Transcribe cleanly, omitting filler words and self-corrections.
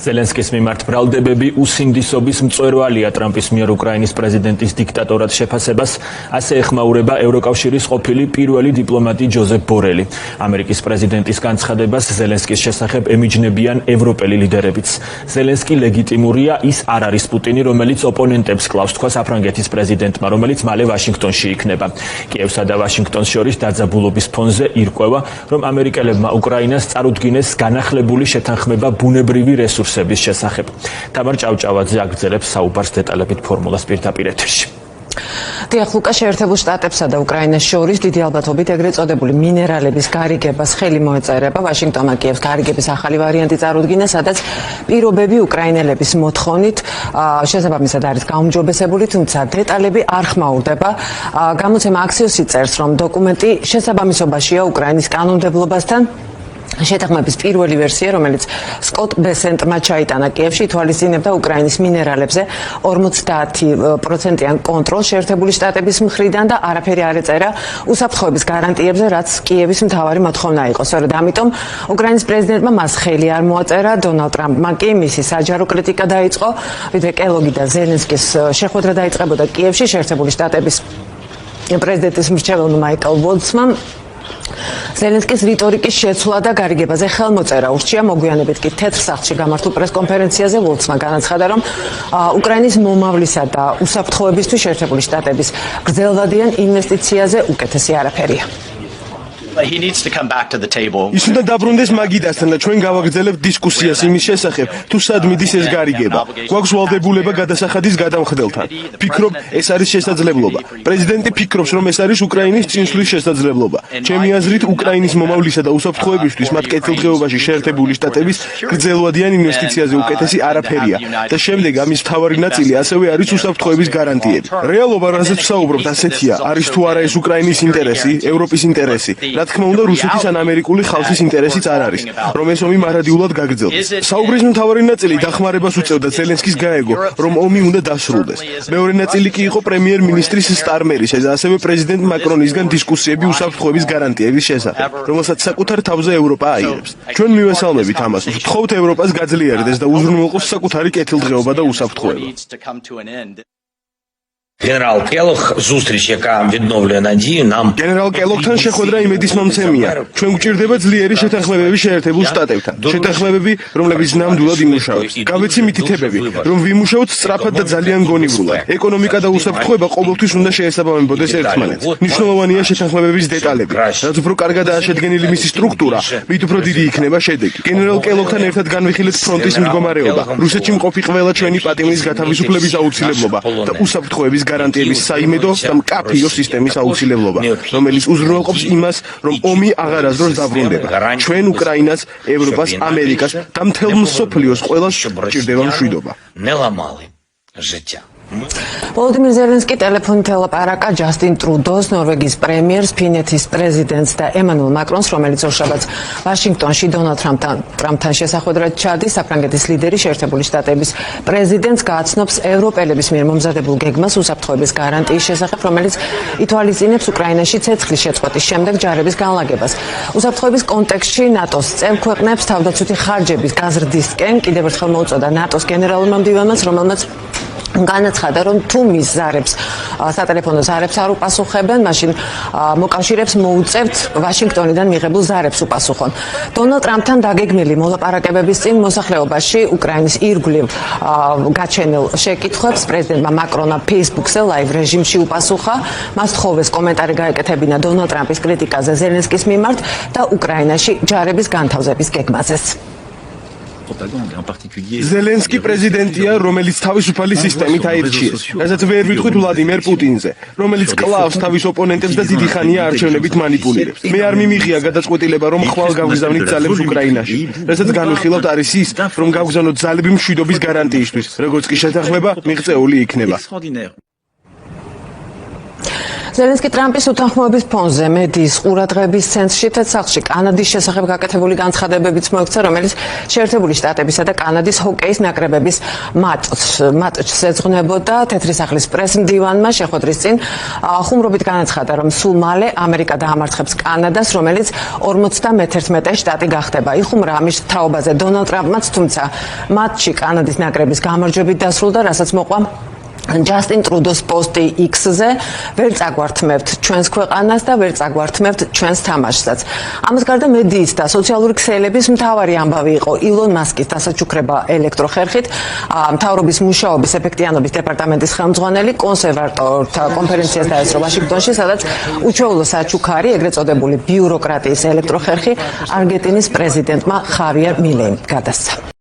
ზელენსკის მიმართ ბრალდებები უსინდისობის მწვერვალია ტრამპის მიერ უკრაინის პრეზიდენტის დიქტატორად შეფასებას, ასე ეხმაურება ევროკავშირის ყოფილი პირველი დიპლომატი ჯოზეფ ბორელი. ამერიკის პრეზიდენტის განცხადებას ზელენსკის შესახებ ემიჯნებიან ევროპელი ლიდერებიც. ზელენსკი ლეგიტიმურია, ის არ არის პუტინი, რომელიც ოპონენტებს კლავს, თქვა საფრანგეთის პრეზიდენტმა, რომელიც მალე ვაშინგტონში იქნება. კიევსა და ვაშინგტონს შორის დაძაბულობის ფონზე ირკვევა, რომ ამერიკელებმა უკრაინას წარუდგინეს განახლებული შეთანხმება ბუნებრივი რესურსების შესახებ. თამარ ჭავჭავაძე აგრძელებს საუბარს დეტალებით ფორმულას პირდაპირ ეთერში. დიახ, ლუკა, შეერთებულ შტატებსა და უკრაინას შორის დიდი ალბათობით ეგრეთ წოდებული მინერალების გარიგებას ხელი მოეწერება. ვაშინგტონმა კიევს გარიგების ახალი ვარიანტი წარუდგინა, სადაც პირობები უკრაინელების მოთხოვნით შესაბამისად არის გაუმჯობესებული, თუმცა დეტალები არ ხმაურდება. გამოცემა Axios-ი წერს, რომ დოკუმენტი შესაბამისობაშია უკრაინის კანონმდებლობასთან. შეთანხმების პირველი ვერსია, რომელიც სკოტ ბესენტმა ჩაიტანა კიევში, ითვალისწინებდა უკრაინის მინერალებზე 50%-იან კონტროლს შეერთებული შტატების მხრიდან და არაფერი არ ეწერა უსაფრთხოების გარანტიებზე, რაც კიევის მთავარი მოთხოვნა იყო. სწორედ ამიტომ უკრაინის პრეზიდენტმა მას ხელი არ მოაწერა. დონალდ ტრამპმა კი მისი საჯარო კრიტიკა დაიწყო, ვიდრე კელოგი და ზელენსკის შეხვედრა დაიწყებოდა კიევში. შეერთებული შტატების პრეზიდენტის მრჩეველმა მაიკლ ვოლცმა ზელენსკის რიტორიკის შეცვლა და გარიგებაზე ხელმოწერა ურჩია. მოგვიანებით კი თეთრ სახლში გამართულ პრესკონფერენციაზე ვოლცმა განაცხადა, რომ უკრაინის მომავლისა და უსაფრთხოებისთვის შეერთებული შტატების გრძელვადიან ინვესტიციაზე უკეთესი არაფერია. ის უნდა დაბრუნდეს მაგიდასთან და ჩვენ გავაგრძელებთ დისკუსიას იმის შესახებ, თუ სად მიდის ეს გარიგება. გვაქვს ვალდებულება გადასახადის გადამხდელთან. ფიქრობ, ეს არის შესაძლებლობა. პრეზიდენტი ფიქრობს, რომ ეს არის უკრაინის წინსვლის შესაძლებლობა. ჩემი აზრით, უკრაინის მომავლისა და უსაფრთხოებისთვის მათ კეთილდღეობაში შეერთებული შტატების გრძელვადიან ინვესტიციაზე უკეთესი არაფერია და შემდეგ ამის მთავარი ნაწილი ასევე არის უსაფრთხოების გარანტიები. რეალობა, რასაც ვსაუბრობთ, ასეთია, არის თუ არა ეს უკრაინის ინტერესი, ევროპის ინტერესი. რა თქმა უნდა, რუსეთის ან ამერიკული ხალხის ინტერესიც არ არის, რომ ეს ომი მარადიულად გაგრძელდეს. საუბრის მთავარი ნაწილი დახმარებას უწევდა ზელენსკის გაეგო, რომ ომი უნდა დასრულდეს. მეორე ნაწილი კი იყო პრემიერ-მინისტრის სტარმერის და ასევე პრეზიდენტ მაკრონისგან დისკუსიები უსაფრთხოების გარანტიების შესახებ, რომელსაც საკუთარ თავზე ევროპა აიღებს. ჩვენ მივესალმებით ამას, ვთხოვთ ევროპას გაძლიერდეს და უზრუნველყოს საკუთარი კეთილდღეობა და უსაფრთხოება. General Kellogg ზუსტრიჩ ეკა відновлена надію нам General Kellogg-თან შეხვედრა იმედის მომცემია. ჩვენ გვჭირდება ძლიერი შეთანხმებები შეერთებულ შტატებთან. შეთანხმებები, რომლებიც ნამდვილად იმუშავებს. გავეცი მითითებები, რომ ვიმუშაოთ სწრაფად და ძალიან გონივრულად. ეკონომიკა და უსაფრთხოება ყოველთვის უნდა შეესაბამებოდეს ერთმანეთს. მნიშვნელოვანია შეთანხმებების დეტალები. რაც უფრო კარგადაა შედგენილი მისი სტრუქტურა, მით უფრო დიდი იქნება შედეგი. General Kellogg-თან ერთად განვიხილეთ ფრონტის მდგომარეობა, რუსეთში მყოფი ყველა ჩვენი პატიმრის გათავისუფლების აუცილებლობა და უსაფრთხოების გარანტიების საიმედო და მკაფიო სისტემის აუცილებლობა, რომელიც უზრუნველყოფს იმას, რომ ომი აღარასდროს დაბრუნდება. ჩვენ უკრაინას, ევროპას, ამერიკას და მთელ მსოფლიოს ყველას ჭირდება მშვიდობა. ვოლოდიმირ ზელენსკი ტელეფონით ელაპარაკა ჯასტინ ტრუდოს, ნორვეგიის პრემიერს, ფინეთის პრეზიდენტს და ემანუელ მაკრონს, რომელიც ორშაბათს ვაშინგტონში დონალდ ტრამპთან შესახვედრად ჩადის. საფრანგეთის ლიდერი შეერთებული შტატების პრეზიდენტს გააცნობს ევროპელების მიერ მომზადებულ გეგმას უსაფრთხოების გარანტიის შესახებ, რომელიც ითვალისწინებს უკრაინაში ცეცხლის შეწყვეტის შემდეგ ჯარების განლაგებას. უსაფრთხოების კონტექსტში ნატოს წევრ ქვეყნებს თავდაცვითი ხარჯების გაზრდისკენ კიდევ ერთხელ მოუწოდა ნატოს გენერალურმა მდივანმა, რომელმაც განაცხადა, რომ თუ მის ზარებს, სატელეფონო ზარებს არ უპასუხებენ, მაშინ მოკავშირეებს მოუწევთ ვაშინგტონიდან მიღებულ ზარებს უპასუხონ. დონალდ ტრამპთან დაგეგმილი მოლაპარაკებების წინ მოსახლეობაში უკრაინის ირგვლივ გაჩენილ შეკითხვებს პრეზიდენტმა მაკრონმა Facebook-ზე ლაივ რეჟიმში უპასუხა. მას თხოვეს კომენტარი გაეკეთებინა დონალდ ტრამპის კრიტიკაზე ზელენსკის მიმართ და უკრაინაში ჯარების განთავსების გეგმაზეც. ზელენსკი პრეზიდენტია, რომელიც თავისუფალი სისტემით აირჩიეს, რასაც ვერ ვიტყვით ვლადიმერ პუტინზე, რომელიც კლავს თავის ოპონენტებს და დიდი ხანია არჩევნებით მანიპულირებს. მე არ მიმიღია გადაწყვეტილება, რომ ხვალ გავგზავნით ძალებს უკრაინაში, რასაც განვიხილავთ არის ის, რომ გავგზავნოთ ძალები მშვიდობის გარანტიისთვის, როგორც კი შეთანხმება მიღწეული იქნება. ზელენსკი ტრამპის უთანხმოების ფონზე მედიის ყურადღების ცენტრში თეთრ კანადის შესახებ გაკეთებული განცხადებებიც მოექცა, რომელიც შეერთებული შტატებისა და კანადის ჰოკეის ნაკრებების მატჩს ეძღვნებოდა. თეთრი სახლის პრეს-მდივანმა შეხვედრის წინ ხუმრობით განაცხადა, რომ სულ მალე ამერიკა დაამარცხებს კანადას, რომელიც 51 შტატი გახდება. იხუმრა ამის თაობაზე დონალდ ტრამპმაც, თუმცა მატჩი კანადის ნაკრების გამარჯვებით დასრულდა, რასაც მოყვა ჯასტინ ტრუდოს პოსტი X-ზე. ვერ წაგვართმევთ ჩვენს ქვეყანას და ვერ წაგვართმევთ ჩვენს თამაშსაც. ამას გარდა მედიის და სოციალური ქსელების მთავარი ამბავი იყო ილონ მასკის დასაჩუქრება ელექტროხერხით. მთავრობის მუშაობის ეფექტიანობის დეპარტამენტის ხელმძღვანელი კონსერვატორთა კონფერენციას დაესწრო ვაშინგტონში, სადაც უჩვეულო საჩუქარი, ეგრეთ წოდებული ბიუროკრატიის ელექტროხერხი არგენტინის პრეზიდენტმა ხავიერ მილეიმ გადასცა.